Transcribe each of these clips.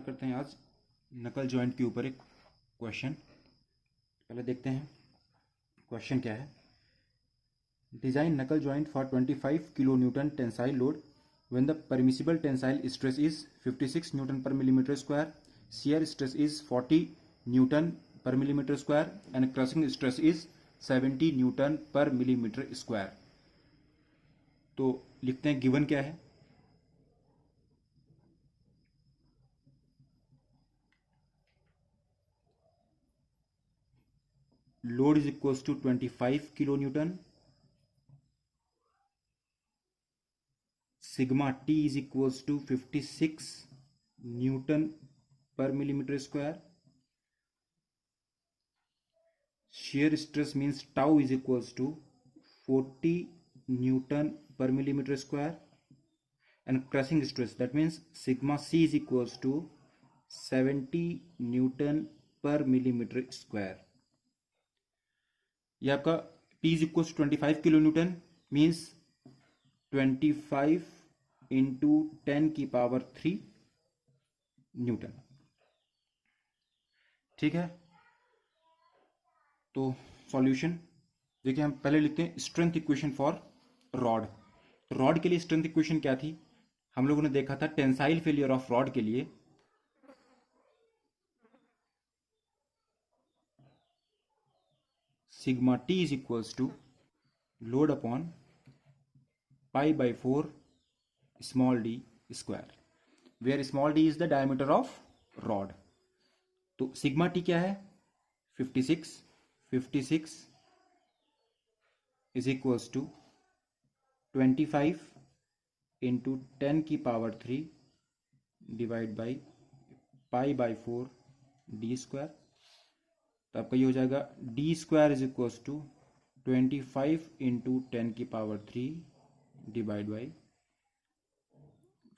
Start करते हैं आज नकल जॉइंट के ऊपर एक क्वेश्चन। पहले देखते हैं क्वेश्चन क्या है। Design knuckle joint for 25 kilo newton tensile load when the permissible tensile stress is 56 newton पर millimetre square, shear stress is 40 newton पर millimetre square and crushing stress is 70 newton पर मिलीमीटर स्क्वायर। तो लिखते हैं given क्या है। Load is equals to 25 kilo newton, sigma T is equals to 56 newton पर millimetre square, shear stress means tau is equals to 40 newton per millimeter square and crushing stress that means sigma c is equals to 70 newton per millimeter square। ये आपका P is equals to 25 kilo newton means 25 into 10 की power 3 Newton. ठीक है, तो solution देखिए, हम पहले लिखते हैं strength equation for rod. Rod के लिए स्ट्रेंथ इक्वेशन क्या थी, हम लोगों ने देखा था टेंसाइल फेलियर ऑफ रॉड के लिए sigma T is equals to load upon pi by 4 small D square, where small D is the diameter of rod. तो सिग्मा टी क्या है 56 is equals to 25 into 10 की power 3 divide by pi by 4 D square. तो आपका ये हो जाएगा D square is equals to 25 into 10 की power 3 divide by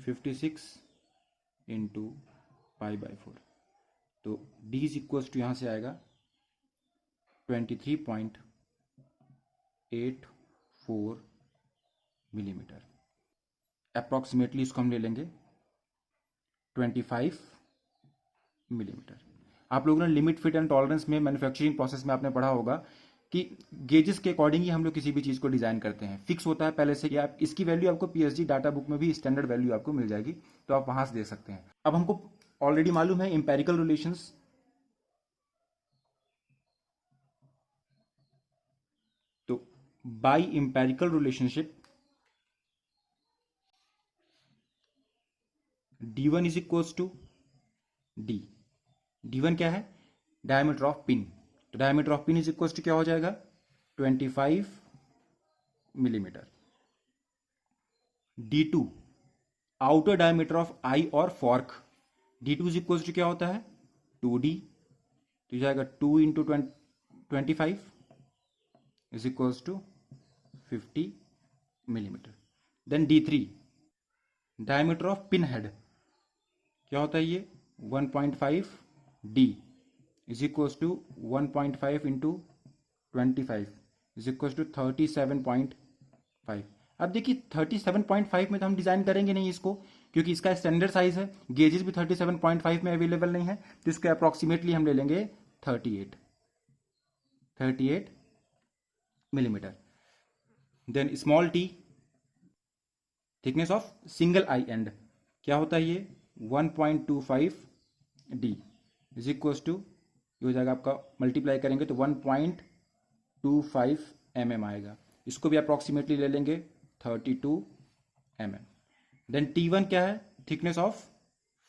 56 into pi by 4। तो डी इज इक्वल्स टू यहाँ से आएगा 23.84 मिलीमीटर। अप्रॉक्सीमेटली इसको हम ले लेंगे 25 मिलीमीटर। आप लोगों ने लिमिट फिट एंड टॉलरेंस में मैन्युफैक्चरिंग प्रोसेस में आपने पढ़ा होगा कि गेजेस के अकॉर्डिंग ही हम लोग किसी भी चीज को डिजाइन करते हैं, फिक्स होता है पहले से। आप इसकी वैल्यू आपको पीएसजी डाटा बुक में भी स्टैंडर्ड वैल्यू आपको मिल जाएगी, तो आप वहां से देख सकते हैं। अब हमको ऑलरेडी मालूम है empirical relations, by empirical relationship d1 is equals to d1 क्या है डायमीटर ऑफ पिन। तो diameter of pin is equals to क्या हो जाएगा 25 millimetre. d2 outer diameter of eye और fork, d2 is equals to क्या होता है 2d, तो जाएगा 2 into 25 is equals to 50 millimetre. Then D3 diameter of pin head क्या होता है ये 1.5 D is equals to 1.5 into 25 is equals to 37.5। अब देखिए 37.5 में तो हम डिजाइन करेंगे नहीं इसको, क्योंकि इसका स्टैंडर्ड साइज है, गेजेस भी 37.5 में अवेलेबल नहीं है, तो इसके अप्रोक्सीमेटली हम ले लेंगे 38 millimetre. Then small T thickness of single eye end क्या होता है ये 1.25 डी इज इक्वल्स टू ये हो जाएगा आपका मल्टीप्लाई करेंगे तो 1.25 आएगा, इसको भी अप्रोक्सीमेटली ले लेंगे 32 देन T1 क्या है थिकनेस ऑफ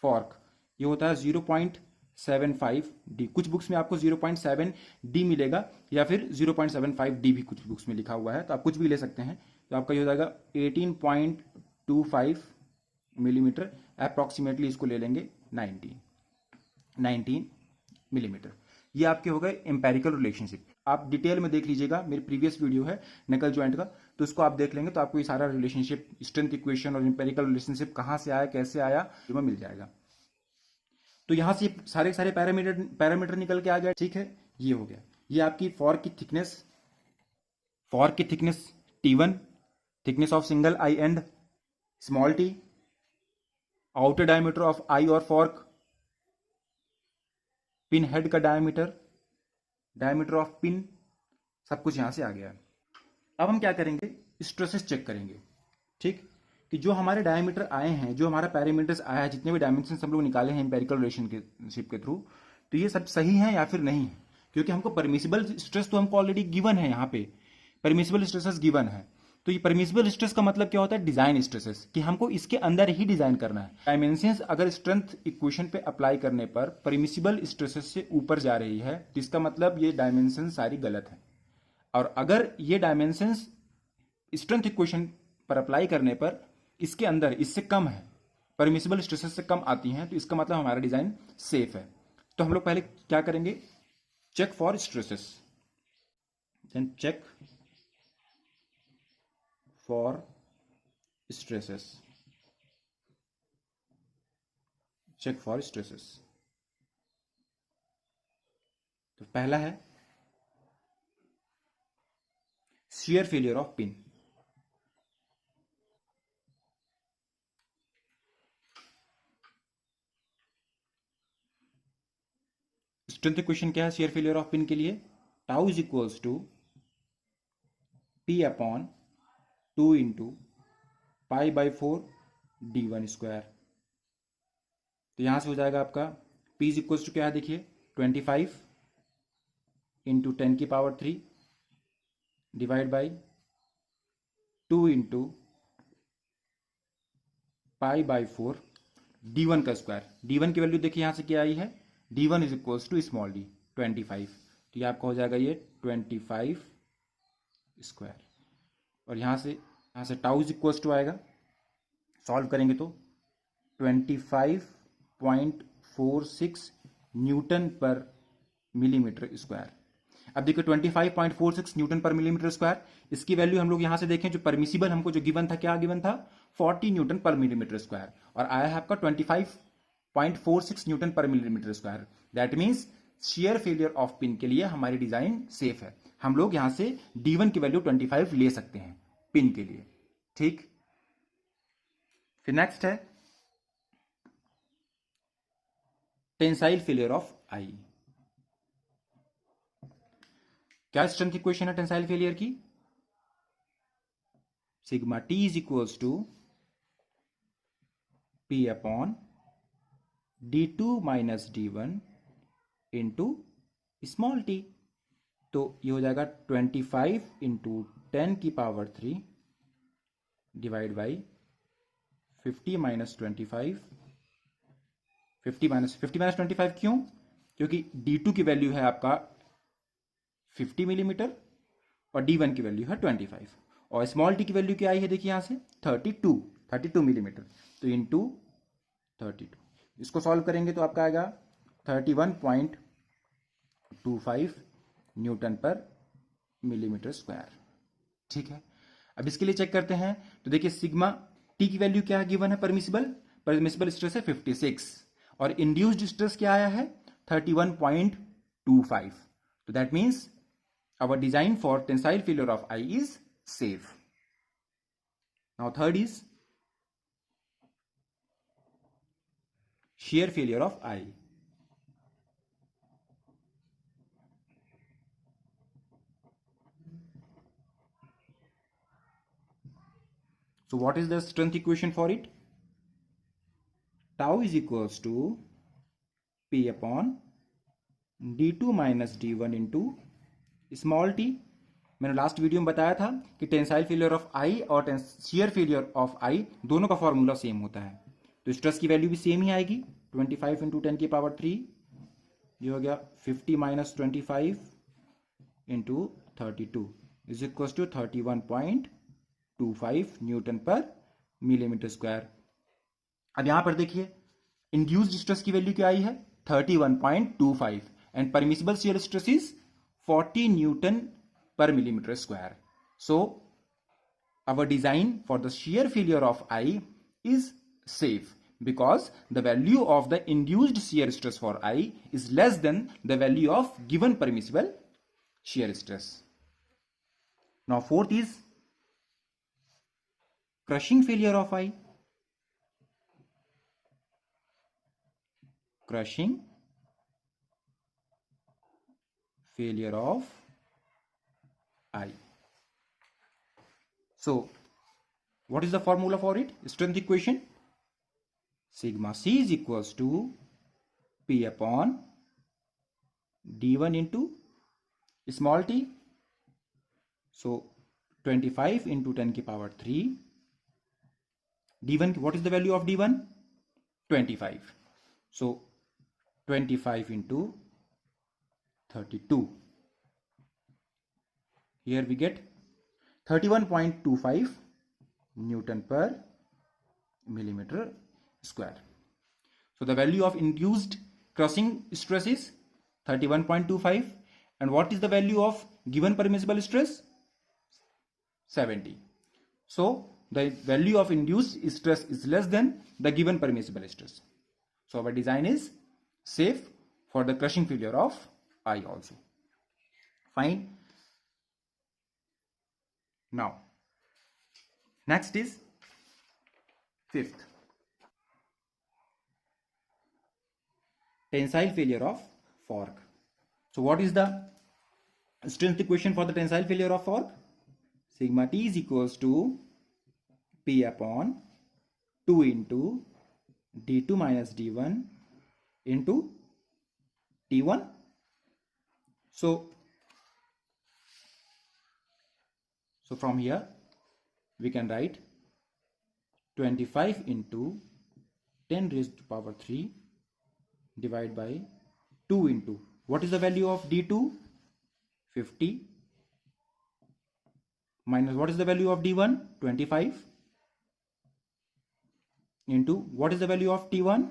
फॉर्क, ये होता है 0.75 डी। कुछ बुक्स में आपको 0.7 डी मिलेगा या फिर 0.75 डी भी कुछ बुक्स में लिखा हुआ है, तो आप कुछ भी ले सकते हैं। तो आपका ये हो जाएगा 18.25 मिलीमीटर, अप्रॉक्सीमेटली इसको ले लेंगे 19 मिलीमीटर। ये आपके हो गए एम्पेरिकल रिलेशनशिप। आप डिटेल में देख लीजिएगा, मेरी प्रीवियस वीडियो है नकल जॉइंट का, तो उसको आप देख लेंगे तो आपको ये सारा रिलेशनशिप, स्ट्रेंथ इक्वेशन और एम्पेरिकल रिलेशनशिप कहाँ से आया कैसे आया जो मिल जाएगा। तो यहां से सारे पैरामीटर निकल के आ गया। ठीक है, ये हो गया। ये आपकी फॉर्क की thickness T1, thickness of single eye and small T, outer diameter of eye और फॉर्क पिन हेड का डायमीटर ऑफ पिन, सब कुछ यहां से आ गया। अब हम क्या करेंगे, स्ट्रेसेस चेक करेंगे। ठीक, कि जो हमारे डायमीटर आए हैं, जो हमारा पैरामीटर्स आया है, जितने भी डायमेंशन हम लोग निकाले हैं एम्पेरिकल रिलेशनशिप के थ्रू, तो ये सब सही है या फिर नहीं है। क्योंकि हमको परमिसिबल स्ट्रेस तो हमको ऑलरेडी गिवन है, यहाँ पे परमिसिबल स्ट्रेसेस गिवन है। तो ये परमिसिबल स्ट्रेस का मतलब क्या होता है, डिजाइन स्ट्रेसेस, कि हमको इसके अंदर ही डिजाइन करना है। डायमेंशंस अगर स्ट्रेंथ इक्वेशन पे अप्लाई करने पर परमिसिबल स्ट्रेसेस से ऊपर जा रही है, तो इसका मतलब ये डायमेंशन सारी गलत है। और अगर ये डायमेंशंस स्ट्रेंथ इक्वेशन पर अप्लाई करने पर इसके अंदर इससे कम है, परमिसिबल स्ट्रेसेस से कम आती हैं, तो इसका मतलब हमारा डिजाइन सेफ है। तो हम लोग पहले क्या करेंगे, check for stresses, then check for stresses, check for stresses. तो पहला है shear failure of pin. Strength equation क्या है shear फेलियर ऑफ पिन के लिए, tau is equals to P upon 2 into pi by 4 d1 square. तो यहां से हो जाएगा आपका p इज इक्वल्स टू क्या है, देखिए 25 into 10⁻³ divide by 2 into pi by 4 d1 का स्क्वायर। d1 की वैल्यू देखिए यहां से क्या आई है, d1 is equals to small d 25। तो ये आपका हो जाएगा ये 25 स्क्वायर। और यहां से टाउ इज इक्वल्स टू आएगा, सॉल्व करेंगे तो 25.46 न्यूटन पर मिलीमीटर स्क्वायर। अब देखिए 25.46 न्यूटन पर मिलीमीटर स्क्वायर, इसकी वैल्यू हम लोग यहां से देखें, जो परमिसिबल हमको जो गिवन था, क्या गिवन था, 40 न्यूटन पर मिलीमीटर स्क्वायर, और आया है आपका 25.46 न्यूटन पर millimetre square. That means shear failure of pin के लिए हमारी डिजाइन सेफ है। हम लोग यहां से d1 की वैल्यू 25 ले सकते हैं पिन के लिए। ठीक, फिर नेक्स्ट है टेंसाइल फेलियर ऑफ आई। क्या स्ट्रेंथ इक्वेशन है टेंसाइल फेलियर की, sigma T is equals to P upon d2 minus d1 into small T. तो ये हो जाएगा 25 into 10⁻³ divide by 50 minus 25, 50 minus 25 क्यों, क्योंकि d2 की वैल्यू है आपका 50 मिलीमीटर और d1 की वैल्यू है 25, और स्मॉल टी की वैल्यू क्या आई है, देखिए यहां से 32 मिलीमीटर। तो इंटू 32, इसको सॉल्व करेंगे तो आपका आएगा 31.25 न्यूटन पर मिलीमीटर स्क्वायर। ठीक है, अब इसके लिए चेक करते हैं। तो देखिए सिग्मा टी की वैल्यू क्या गिवन है, परमिसिबल स्ट्रेस है 56 और इंड्यूस्ड स्ट्रेस क्या आया है 31.25। तो that means our design for tensile failure of I is safe. Now third is shear failure of I. So what is the strength equation for it? Tau is equals to P upon d2 minus d1 into small T. मैंने last video में बताया था कि tensile failure of eye और shear failure of आई दोनों का formula same होता है, तो स्ट्रेस की वैल्यू भी सेम ही आएगी। 25 इंटू 10⁻³ ये हो गया 50 minus 25 into 32 is equal to 31.25 newton पर मिलीमीटर स्क्वायर। अब यहां पर देखिए इंड्यूस्ड स्ट्रेस की वैल्यू क्या आई है 31.25 and permissible shear stress is 40 Newton per millimeter square. So our design for the shear failure of I is safe because the value of the induced shear stress for I is less than the value of given permissible shear stress. Now fourth is crushing failure of I. Crushing failure of I. So what is the formula for it? Strength equation, sigma C is equals to P upon D1 into small t. So 25 into 10 की power 3. D1, what is the value of D1? 25. So 25 into 32. Here we get 31.25 Newton per millimeter square. So the value of induced crushing stress is 31.25. And what is the value of given permissible stress? 70. So the value of induced stress is less than the given permissible stress. So our design is safe for the crushing failure of I also. Fine. Now, next is fifth, tensile failure of fork. So what is the strength equation for the tensile failure of fork? Sigma T is equals to P upon 2 into D2 minus D1 into T1. So from here we can write 25 into 10 raised to power 3 divided by 2 into, what is the value of D2? 50 minus what is the value of D1? 25 into what is the value of T1?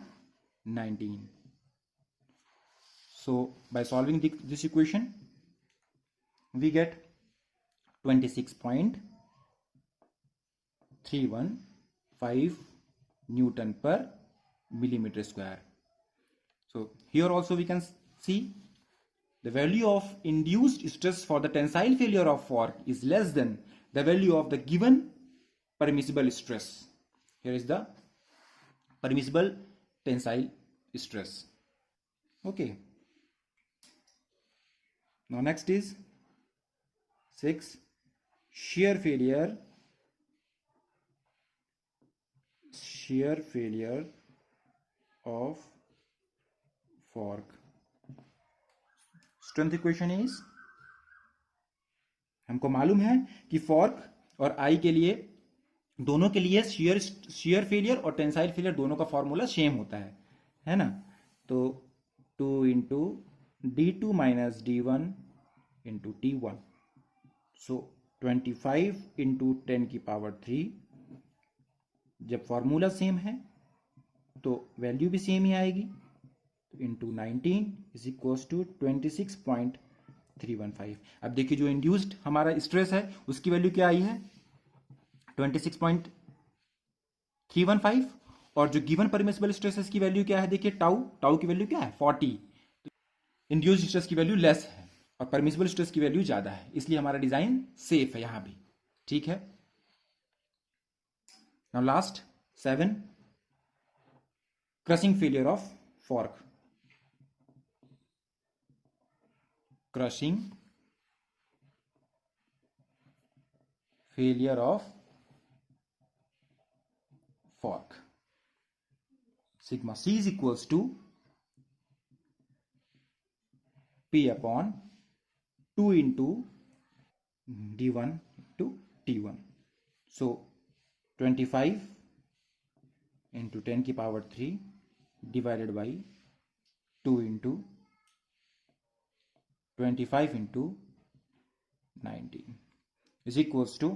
19. So by solving this equation we get 26.315 Newton per millimeter square. So here also we can see the value of induced stress for the tensile failure of fork is less than the value of the given permissible stress. Here is the permissible tensile stress. Okay. Now next is 6, shear failure of fork. Strength equation is, हमको मालूम है कि fork और आई के लिए, दोनों के लिए shear फेलियर और टेंसाइल फेलियर दोनों का फॉर्मूला सेम होता है ना. तो 2 into D2 minus D1 into T1. सो 25 इंटू 10 की पावर 3. जब फॉर्मूला सेम है तो वैल्यू भी सेम ही आएगी. तो इंटू 19 इज इक्वल्स टू 26.315. अब देखिए जो इंड्यूस्ड हमारा स्ट्रेस है उसकी वैल्यू क्या आई है? 26.315. और जो गिवन परमिसिबल स्ट्रेसेस की वैल्यू क्या है? देखिए टाउ की वैल्यू क्या है? 40. इंड्यूस्ड स्ट्रेस की वैल्यू लेस है और परमिसिबल स्ट्रेस की वैल्यू ज्यादा है, इसलिए हमारा डिजाइन सेफ है यहां भी. ठीक है. Now last 7, crushing failure of fork. Crushing failure of fork. Sigma C is equals to P upon 2 into D1 to T1. So 25 into 10 की power 3 divided by 2 into 25 into 19 is equals to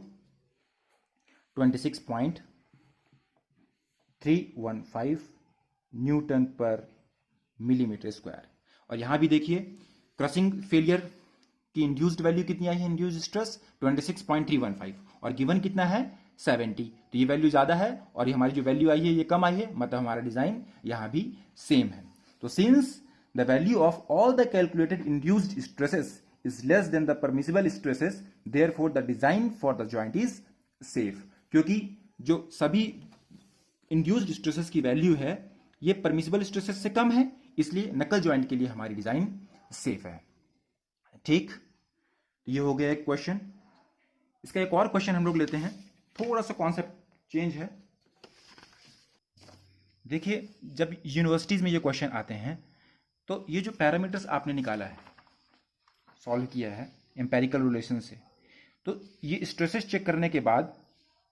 26.315 Newton पर millimetre square. और यहां भी देखिए crushing failure की induced value कितनी आई है? Induced stress 26.315 और गिवन कितना है? 70. तो ये वैल्यू ज्यादा है और ये हमारी जो वैल्यू आई है ये कम आई है, मतलब हमारा डिजाइन यहां भी सेम है. तो since the value of all the calculated induced stresses is less than the permissible stresses, therefore the design for the joint is safe. क्योंकि जो सभी इंड्यूस्ड स्ट्रेसेस की वैल्यू है ये परमिसिबल स्ट्रेसेस से कम है, इसलिए नकल ज्वाइंट के लिए हमारी डिजाइन सेफ है. ठीक, ये हो गया एक क्वेश्चन। इसका एक और क्वेश्चन हम लोग लेते हैं, थोड़ा सा कॉन्सेप्ट चेंज है। देखिए, जब यूनिवर्सिटीज में ये क्वेश्चन आते हैं तो ये जो पैरामीटर्स आपने निकाला है, सॉल्व किया है एम्पेरिकल रिलेशन से, तो ये स्ट्रेसेस चेक करने के बाद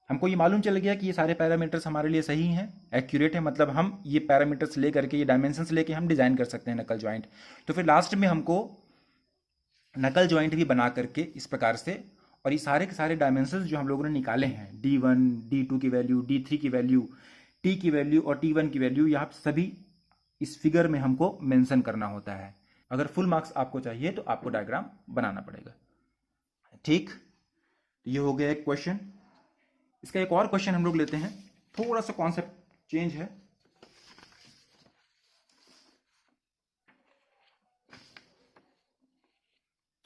हमको ये मालूम चल गया कि ये सारे पैरामीटर्स हमारे लिए सही हैं, एक्यूरेट है, मतलब हम ये पैरामीटर्स ले करके, ये डायमेंशंस लेके हम डिजाइन कर सकते हैं नकल जॉइंट। तो फिर लास्ट में हमको नकल जॉइंट भी बना करके इस प्रकार से, और ये सारे के सारे डायमेंशंस जो हम लोगों ने निकाले हैं, D1 D2 की वैल्यू, D3 की वैल्यू, T की वैल्यू और T1 की वैल्यू, यहाँ सभी इस फिगर में हमको मेंशन करना होता है। अगर फुल मार्क्स आपको चाहिए तो आपको डायग्राम बनाना पड़ेगा। ठीक, ये हो गया एक क्वेश्चन। इसका एक और क्वेश्चन हम लोग लेते हैं, थोड़ा सा कॉन्सेप्ट चेंज है।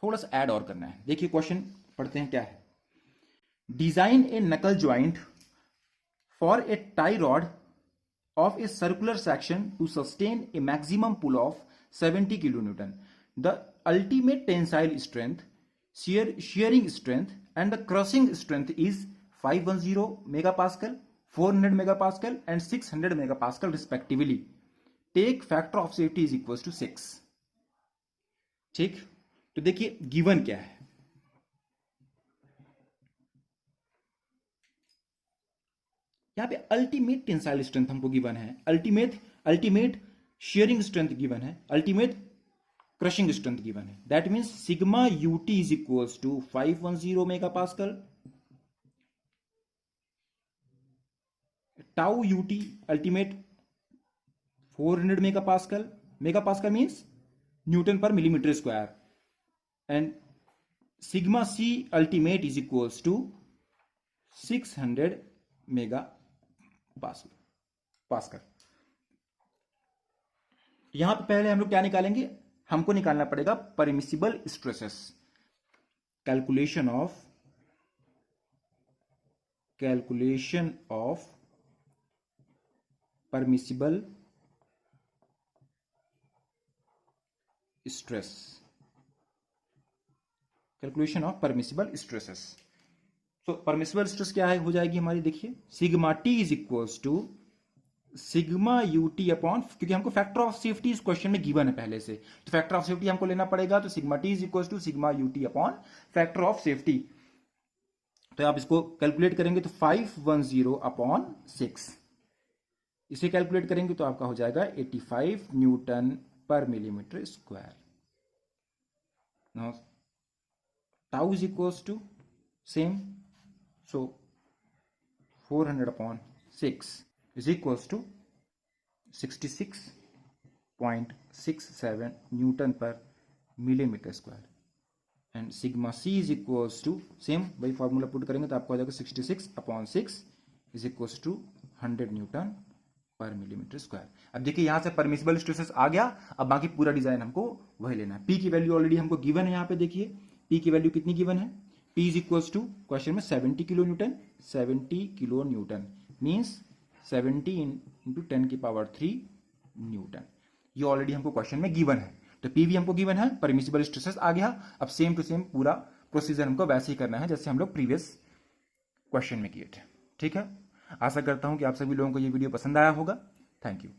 थोड़ा सा ऐड और करना है। देखिए क्वेश्चन पढ़ते हैं क्या है। डिजाइन ए नकल joint for a tie rod of a circular section to sustain a maximum pull of 70 kilonewton. The ultimate tensile strength, shearing strength and the crushing strength is 510 megapascal, 400 megapascal and 600 megapascal respectively. Take factor of safety is equals to 6. ठीक, तो देखिए given क्या है। यहाँ पे ultimate tensile strength हमको given है, ultimate shearing strength given है, अल्टीमेट क्रशिंग स्ट्रेंथ गिवन है। That means sigma UT is equals to 510 mega pascal, tau UT ultimate 400 mega pascal means newton पर millimetre square, and sigma C ultimate is equals to 600 mega pascal. यहां पे पहले हम लोग क्या निकालेंगे, हमको निकालना पड़ेगा permissible stresses. Calculation of permissible stress, calculation of permissible stresses. तो परमिसिबल स्ट्रेस क्या है, हो जाएगी हमारी, देखिए sigma T is equals to sigma UT upon, क्योंकि हमको फैक्टर ऑफ सेफ्टी इस क्वेश्चन में गिवन है पहले से, तो फैक्टर ऑफ सेफ्टी हमको लेना पड़ेगा। तो sigma T is equals to sigma UT upon factor of safety. तो आप इसको कैलकुलेट करेंगे तो 510 अपॉन 6, इसे कैलकुलेट करेंगे तो आपका हो जाएगा 85 न्यूटन पर millimetre square. Now tau is equals to same, so 400 upon 6 is equals to 66.67 newton पर millimetre square, and sigma C is equals to same, वही फॉर्मूला पुट करेंगे तो आपको हो जाएगा 66 upon 6 is equals to 100 newton पर millimetre square. अब देखिए यहां से परमिसिबल स्ट्रेसेस आ गया, अब बाकी पूरा डिजाइन हमको वही लेना है। पी की वैल्यू ऑलरेडी हमको गिवन है, यहां पे देखिए पी की वैल्यू कितनी गिवन है, P is equals to question में 70 kilo newton, 70 kilo newton means 70 into 10 की पावर 3 न्यूटन। ये ऑलरेडी हमको क्वेश्चन में गिवन है, तो P भी हमको गिवन है, परमिसिबल स्ट्रेसेस आ गया। अब सेम टू सेम पूरा प्रोसीजर हमको वैसे ही करना है जैसे हम लोग प्रीवियस क्वेश्चन में किए थे। ठीक है, आशा करता हूं कि आप सभी लोगों को ये वीडियो पसंद आया होगा। Thank you.